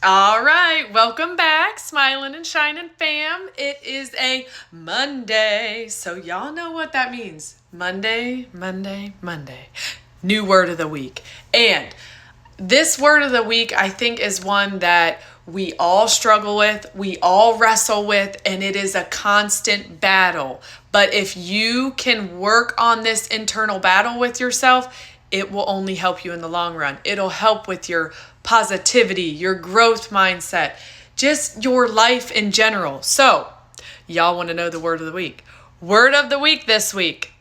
All right, welcome back, Smilin and Shinin fam. It is a Monday, so y'all know what that means. Monday, Monday, Monday. New word of the week. And this word of the week, I think, is one that we all struggle with, we all wrestle with, and it is a constant battle. But if you can work on this internal battle with yourself, it will only help you in the long run. It'll help with your positivity, your growth mindset, just your life in general. So, y'all want to know the word of the week. Word of the week this week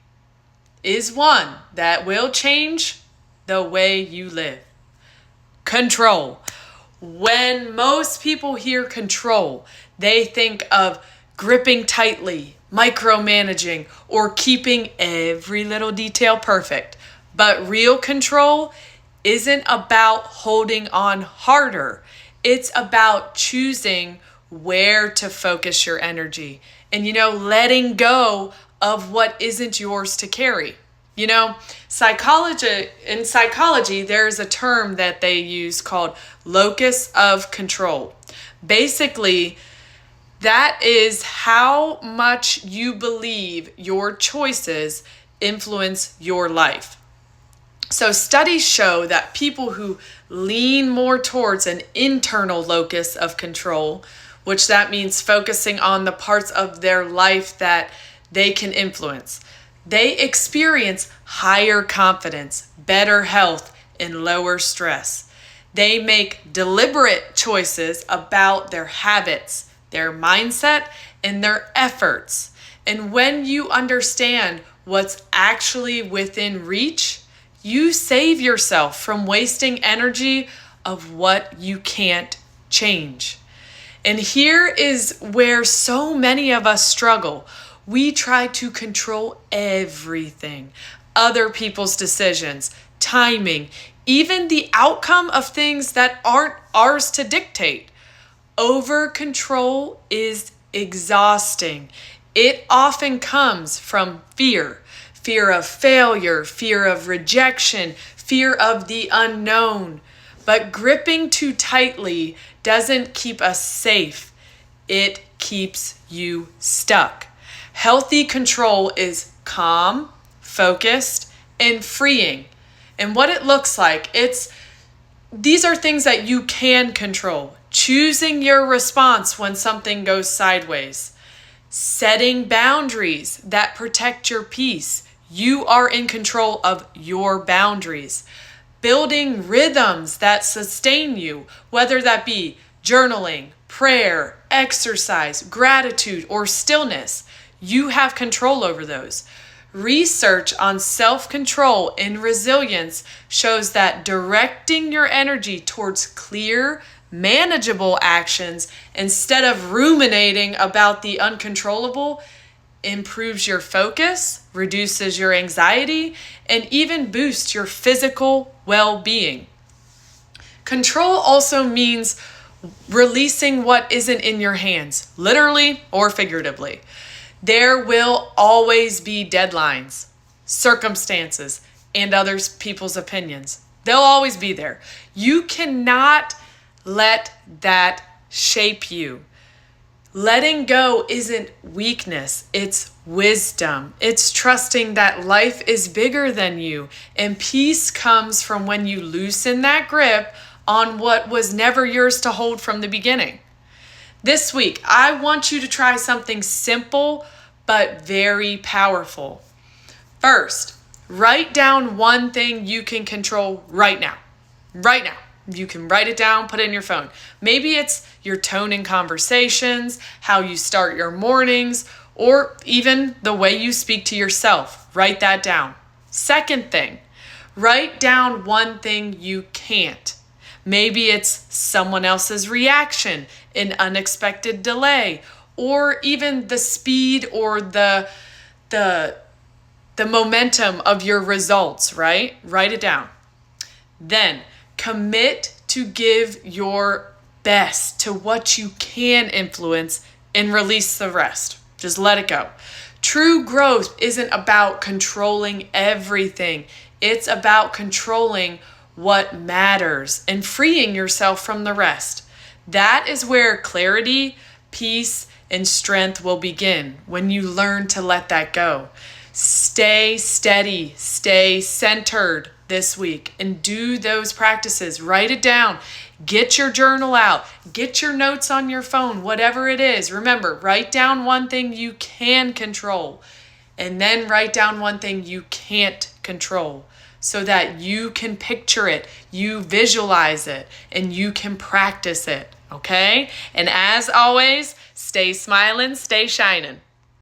is one that will change the way you live. Control. When most people hear control, they think of gripping tightly, micromanaging, or keeping every little detail perfect. But real control isn't about holding on harder. It's about choosing where to focus your energy and, letting go of what isn't yours to carry. In psychology, there's a term that they use called locus of control. Basically, that is how much you believe your choices influence your life. So studies show that people who lean more towards an internal locus of control, which that means focusing on the parts of their life that they can influence, they experience higher confidence, better health, and lower stress. They make deliberate choices about their habits, their mindset, and their efforts. And when you understand what's actually within reach, you save yourself from wasting energy of what you can't change. And here is where so many of us struggle. We try to control everything, other people's decisions, timing, even the outcome of things that aren't ours to dictate. Over control is exhausting. It often comes from fear of failure, fear of rejection, fear of the unknown. But gripping too tightly doesn't keep us safe. It keeps you stuck. Healthy control is calm, focused, and freeing. And what it looks like, these are things that you can control. Choosing your response when something goes sideways. Setting boundaries that protect your peace. You are in control of your boundaries. Building rhythms that sustain you, whether that be journaling, prayer, exercise, gratitude, or stillness. You have control over those. Research on self-control and resilience shows that directing your energy towards clear, manageable actions instead of ruminating about the uncontrollable improves your focus, reduces your anxiety, and even boosts your physical well-being. Control also means releasing what isn't in your hands, literally or figuratively. There will always be deadlines, circumstances, and other people's opinions. They'll always be there. You cannot let that shape you. Letting go isn't weakness, it's wisdom. It's trusting that life is bigger than you, and peace comes from when you loosen that grip on what was never yours to hold from the beginning. This week, I want you to try something simple but very powerful. First, write down one thing you can control right now. Right now. You can write it down, put it in your phone. Maybe it's your tone in conversations, how you start your mornings, or even the way you speak to yourself. Write that down. Second thing, write down one thing you can't. Maybe it's someone else's reaction, an unexpected delay, or even the speed or the momentum of your results, right? Write it down. Then commit to give your best to what you can influence and release the rest. Just let it go. True growth isn't about controlling everything. It's about controlling what matters and freeing yourself from the rest. That is where clarity, peace, and strength will begin when you learn to let that go. Stay steady, stay centered this week, and do those practices. Write it down. Get your journal out. Get your notes on your phone, whatever it is. Remember, write down one thing you can control, and then write down one thing you can't control so that you can picture it, you visualize it, and you can practice it, okay? And as always, stay smiling, stay shining.